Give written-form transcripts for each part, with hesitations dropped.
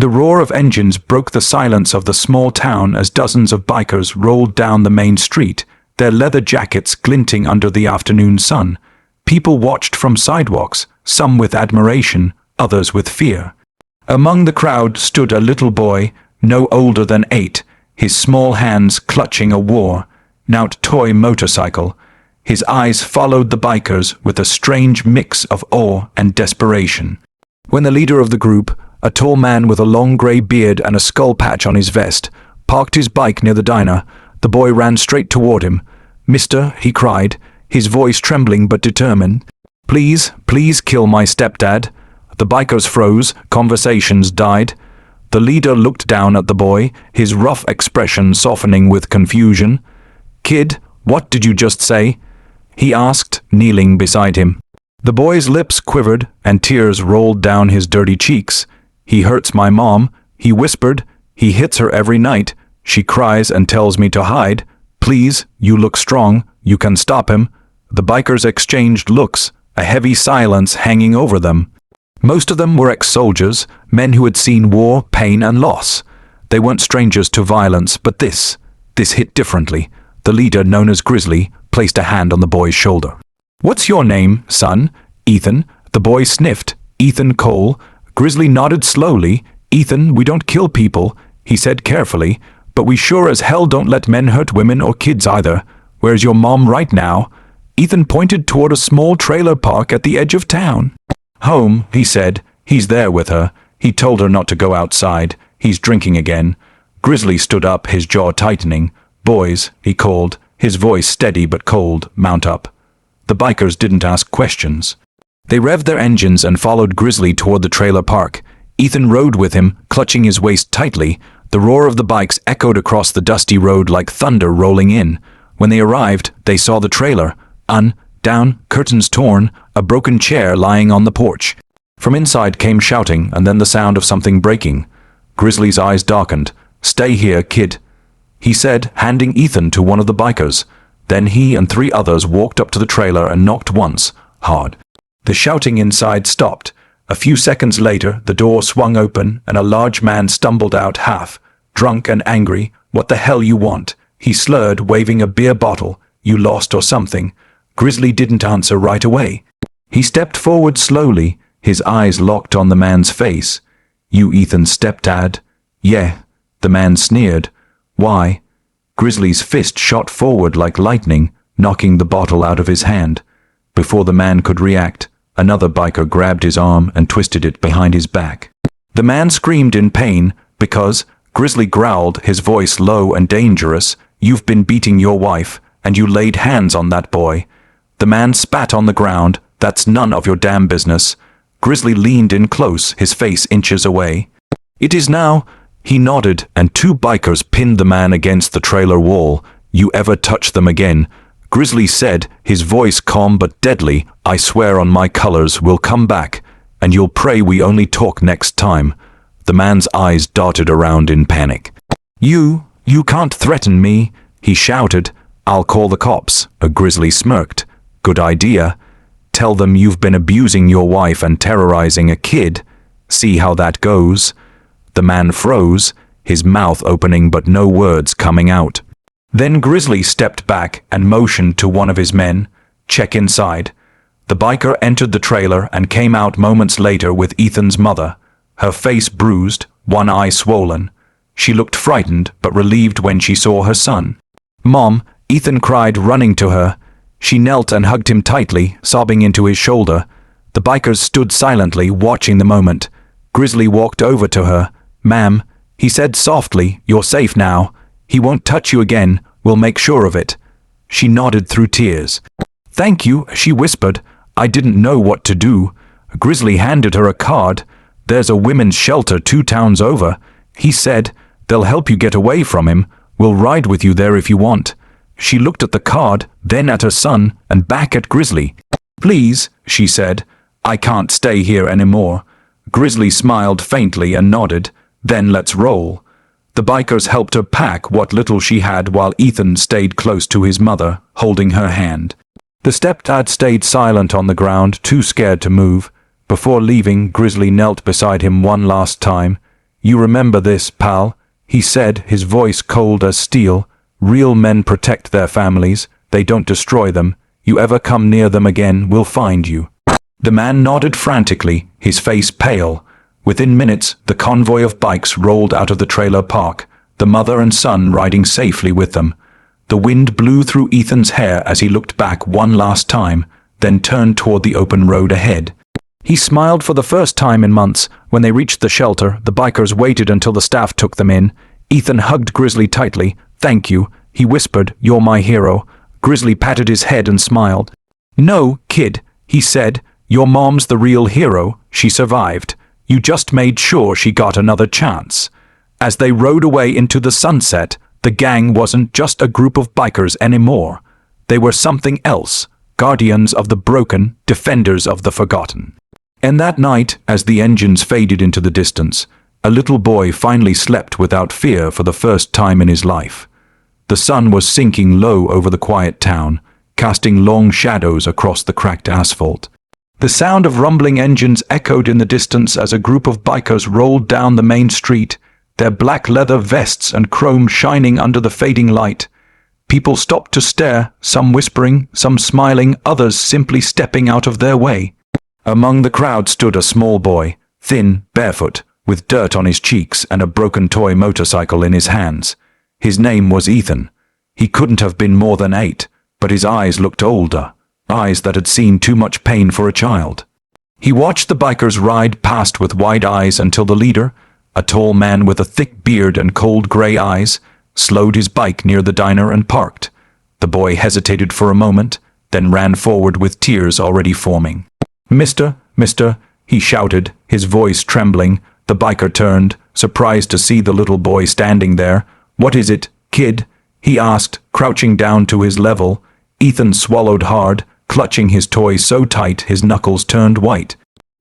The roar of engines broke the silence of the small town as dozens of bikers rolled down the main street, their leather jackets glinting under the afternoon sun. People watched from sidewalks, some with admiration, others with fear. Among the crowd stood a little boy, no older than 8, his small hands clutching a worn-out toy motorcycle. His eyes followed the bikers with a strange mix of awe and desperation. When the leader of the group, a tall man with a long grey beard and a skull patch on his vest, parked his bike near the diner, the boy ran straight toward him. "Mister," he cried, his voice trembling but determined. "Please, please kill my stepdad." The bikers froze, conversations died. The leader looked down at the boy, his rough expression softening with confusion. "Kid, what did you just say?" he asked, kneeling beside him. The boy's lips quivered and tears rolled down his dirty cheeks. "He hurts my mom," he whispered. "He hits her every night. She cries and tells me to hide. Please, you look strong. You can stop him." The bikers exchanged looks, a heavy silence hanging over them. Most of them were ex-soldiers, men who had seen war, pain, and loss. They weren't strangers to violence, but this hit differently. The leader, known as Grizzly, placed a hand on the boy's shoulder. "What's your name, son?" "Ethan." The boy sniffed. "Ethan Cole." Grizzly nodded slowly. "Ethan, we don't kill people," he said carefully, "but we sure as hell don't let men hurt women or kids either. Where's your mom right now?" Ethan pointed toward a small trailer park at the edge of town. "Home," he said. "He's there with her. He told her not to go outside. He's drinking again." Grizzly stood up, his jaw tightening. "Boys," he called, his voice steady but cold, "mount up." The bikers didn't ask questions. They revved their engines and followed Grizzly toward the trailer park. Ethan rode with him, clutching his waist tightly. The roar of the bikes echoed across the dusty road like thunder rolling in. When they arrived, they saw the trailer. Down, curtains torn, a broken chair lying on the porch. From inside came shouting and then the sound of something breaking. Grizzly's eyes darkened. "Stay here, kid," he said, handing Ethan to one of the bikers. Then he and 3 others walked up to the trailer and knocked once, hard. The shouting inside stopped. A few seconds later, the door swung open and a large man stumbled out, half drunk and angry. "What the hell you want?" he slurred, waving a beer bottle. "You lost or something?" Grizzly didn't answer right away. He stepped forward slowly, his eyes locked on the man's face. "You Ethan's stepdad?" "Yeah," the man sneered. "Why?" Grizzly's fist shot forward like lightning, knocking the bottle out of his hand. Before the man could react, another biker grabbed his arm and twisted it behind his back. The man screamed in pain because, Grizzly growled, his voice low and dangerous, "You've been beating your wife, and you laid hands on that boy." The man spat on the ground. "That's none of your damn business." Grizzly leaned in close, his face inches away. "It is now." He nodded, and 2 bikers pinned the man against the trailer wall. "You ever touch them again," Grizzly said, his voice calm but deadly, "I swear on my colors we'll come back, and you'll pray we only talk next time." The man's eyes darted around in panic. You can't threaten me," he shouted. "I'll call the cops," a Grizzly smirked. "Good idea. Tell them you've been abusing your wife and terrorizing a kid. See how that goes." The man froze, his mouth opening but no words coming out. Then Grizzly stepped back and motioned to one of his men. "Check inside." The biker entered the trailer and came out moments later with Ethan's mother, her face bruised, one eye swollen. She looked frightened but relieved when she saw her son. "Mom," Ethan cried, running to her. She knelt and hugged him tightly, sobbing into his shoulder. The bikers stood silently, watching the moment. Grizzly walked over to her. "Ma'am," he said softly, "you're safe now. He won't touch you again. We'll make sure of it." She nodded through tears. "Thank you," she whispered. "I didn't know what to do." Grizzly handed her a card. "There's a women's shelter 2 towns over," he said. "They'll help you get away from him. We'll ride with you there if you want." She looked at the card, then at her son, and back at Grizzly. "Please," she said, "I can't stay here anymore." Grizzly smiled faintly and nodded. "Then let's roll." The bikers helped her pack what little she had while Ethan stayed close to his mother, holding her hand. The stepdad stayed silent on the ground, too scared to move. Before leaving, Grizzly knelt beside him one last time. "You remember this, pal," he said, his voice cold as steel. "Real men protect their families. They don't destroy them. You ever come near them again, we'll find you." The man nodded frantically, his face pale. Within minutes, the convoy of bikes rolled out of the trailer park, the mother and son riding safely with them. The wind blew through Ethan's hair as he looked back one last time, then turned toward the open road ahead. He smiled for the first time in months. When they reached the shelter, the bikers waited until the staff took them in. Ethan hugged Grizzly tightly. "Thank you," he whispered. "You're my hero." Grizzly patted his head and smiled. "No, kid," he said. "Your mom's the real hero. She survived. You just made sure she got another chance." As they rode away into the sunset, the gang wasn't just a group of bikers anymore. They were something else, guardians of the broken, defenders of the forgotten. And that night, as the engines faded into the distance, a little boy finally slept without fear for the first time in his life. The sun was sinking low over the quiet town, casting long shadows across the cracked asphalt. The sound of rumbling engines echoed in the distance as a group of bikers rolled down the main street, their black leather vests and chrome shining under the fading light. People stopped to stare, some whispering, some smiling, others simply stepping out of their way. Among the crowd stood a small boy, thin, barefoot, with dirt on his cheeks and a broken toy motorcycle in his hands. His name was Ethan. He couldn't have been more than 8, but his eyes looked older, eyes that had seen too much pain for a child. He watched the bikers ride past with wide eyes until the leader, a tall man with a thick beard and cold gray eyes, slowed his bike near the diner and parked. The boy hesitated for a moment, then ran forward with tears already forming. Mister, he shouted, his voice trembling. The biker turned, surprised to see the little boy standing there. "What is it, kid?" he asked, crouching down to his level. Ethan swallowed hard, clutching his toy so tight his knuckles turned white.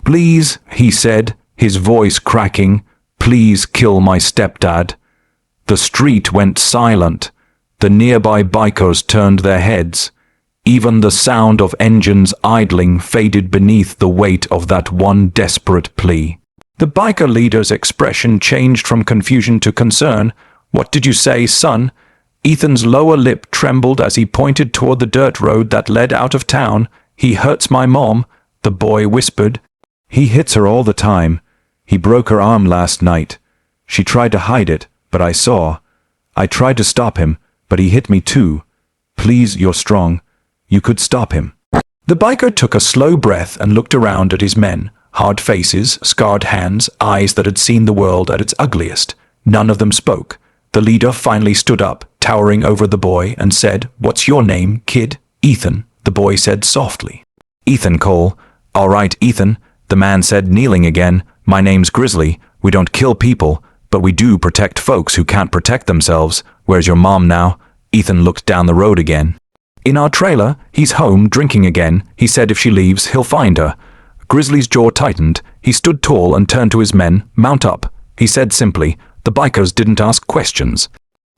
"Please," he said, his voice cracking, "please kill my stepdad." The street went silent. The nearby bikers turned their heads. Even the sound of engines idling faded beneath the weight of that one desperate plea. The biker leader's expression changed from confusion to concern. "What did you say, son?" Ethan's lower lip trembled as he pointed toward the dirt road that led out of town. "He hurts my mom," the boy whispered. "He hits her all the time. He broke her arm last night. She tried to hide it, but I saw. I tried to stop him, but he hit me too. Please, you're strong. You could stop him." The biker took a slow breath and looked around at his men. Hard faces, scarred hands, eyes that had seen the world at its ugliest. None of them spoke. The leader finally stood up, towering over the boy, and said, "What's your name, kid?" "Ethan," the boy said softly. "Ethan Cole." "All right, Ethan," the man said, kneeling again. "My name's Grizzly. We don't kill people, but we do protect folks who can't protect themselves. Where's your mom now?" Ethan looked down the road again. "In our trailer. He's home, drinking again. He said if she leaves, he'll find her." Grizzly's jaw tightened. He stood tall and turned to his men. "Mount up," he said simply. The bikers didn't ask questions.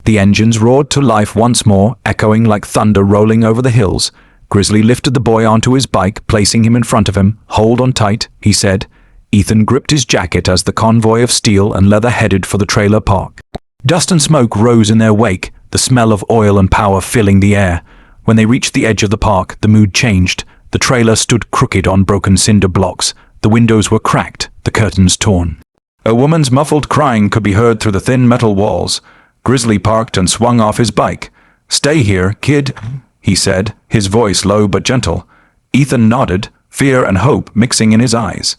The engines roared to life once more, echoing like thunder rolling over the hills. Grizzly lifted the boy onto his bike, placing him in front of him. "Hold on tight," he said. Ethan gripped his jacket as the convoy of steel and leather headed for the trailer park. Dust and smoke rose in their wake, the smell of oil and power filling the air. When they reached the edge of the park, the mood changed. The trailer stood crooked on broken cinder blocks. The windows were cracked, the curtains torn. A woman's muffled crying could be heard through the thin metal walls. Grizzly parked and swung off his bike. "Stay here, kid," he said, his voice low but gentle. Ethan nodded, fear and hope mixing in his eyes.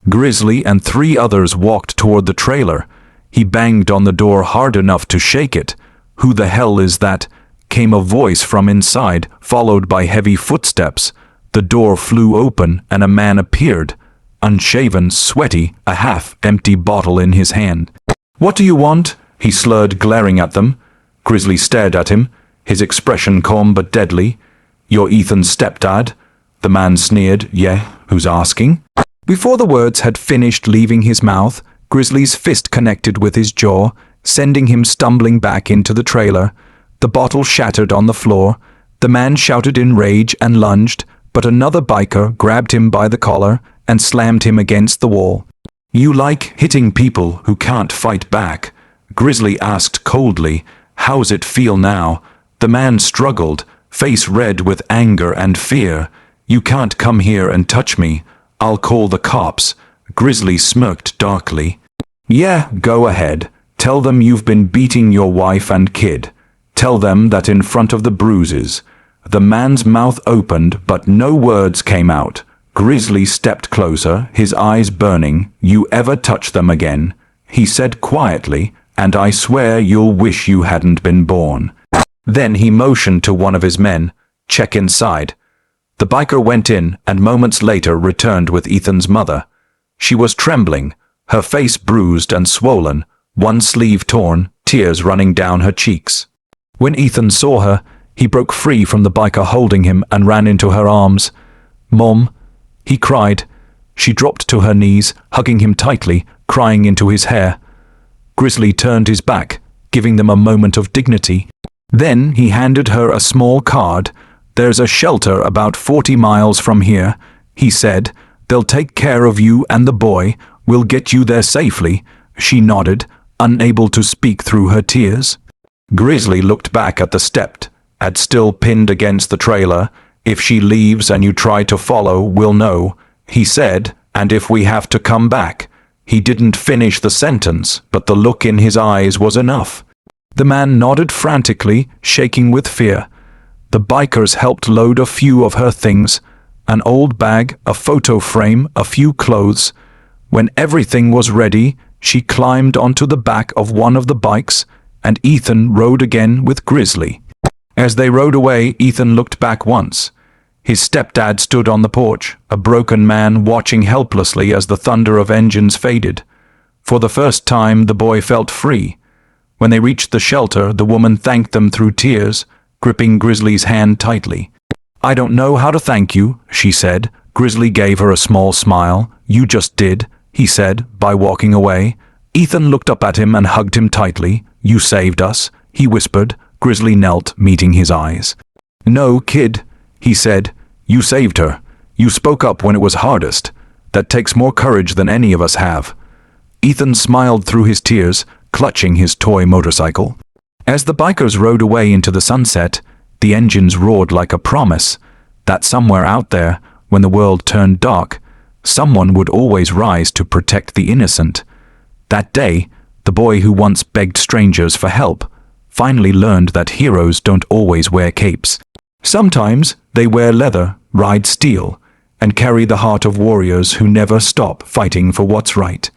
Grizzly and 3 others walked toward the trailer. He banged on the door hard enough to shake it. "Who the hell is that?" came a voice from inside, followed by heavy footsteps. The door flew open and a man appeared, unshaven, sweaty, a half-empty bottle in his hand. "What do you want?" he slurred, glaring at them. Grizzly stared at him, his expression calm but deadly. "You're Ethan's stepdad?" The man sneered. "Yeah, who's asking?" Before the words had finished leaving his mouth, Grizzly's fist connected with his jaw, sending him stumbling back into the trailer. The bottle shattered on the floor. The man shouted in rage and lunged, but another biker grabbed him by the collar and slammed him against the wall. "You like hitting people who can't fight back?" Grizzly asked coldly. "How's it feel now?" The man struggled, face red with anger and fear. "You can't come here and touch me. I'll call the cops." Grizzly smirked darkly. "Yeah, go ahead. Tell them you've been beating your wife and kid. Tell them that in front of the bruises." The man's mouth opened, but no words came out. Grizzly stepped closer, his eyes burning. "You ever touch them again," he said quietly, "and I swear you'll wish you hadn't been born." Then he motioned to one of his men. "Check inside." The biker went in and moments later returned with Ethan's mother. She was trembling, her face bruised and swollen, one sleeve torn, tears running down her cheeks. When Ethan saw her, he broke free from the biker holding him and ran into her arms. "Mom," he cried. She dropped to her knees, hugging him tightly, crying into his hair. Grizzly turned his back, giving them a moment of dignity. Then he handed her a small card. "There's a shelter about 40 miles from here," he said. "They'll take care of you and the boy. We'll get you there safely." She nodded, unable to speak through her tears. Grizzly looked back at the Stepdad still pinned against the trailer. "If she leaves and you try to follow, we'll know," he said, "and if we have to come back." He didn't finish the sentence, but the look in his eyes was enough. The man nodded frantically, shaking with fear. The bikers helped load a few of her things, an old bag, a photo frame, a few clothes. When everything was ready, she climbed onto the back of one of the bikes, and Ethan rode again with Grizzly. As they rode away, Ethan looked back once. His stepdad stood on the porch, a broken man watching helplessly as the thunder of engines faded. For the first time, the boy felt free. When they reached the shelter, the woman thanked them through tears, gripping Grizzly's hand tightly. "I don't know how to thank you," she said. Grizzly gave her a small smile. "You just did," he said, by walking away. Ethan looked up at him and hugged him tightly. "You saved us," he whispered. Grizzly knelt, meeting his eyes. "No, kid," he said. "You saved her. You spoke up when it was hardest. That takes more courage than any of us have." Ethan smiled through his tears, clutching his toy motorcycle. As the bikers rode away into the sunset, the engines roared like a promise that somewhere out there, when the world turned dark, someone would always rise to protect the innocent. That day, the boy who once begged strangers for help finally learned that heroes don't always wear capes. Sometimes they wear leather, ride steel, and carry the heart of warriors who never stop fighting for what's right.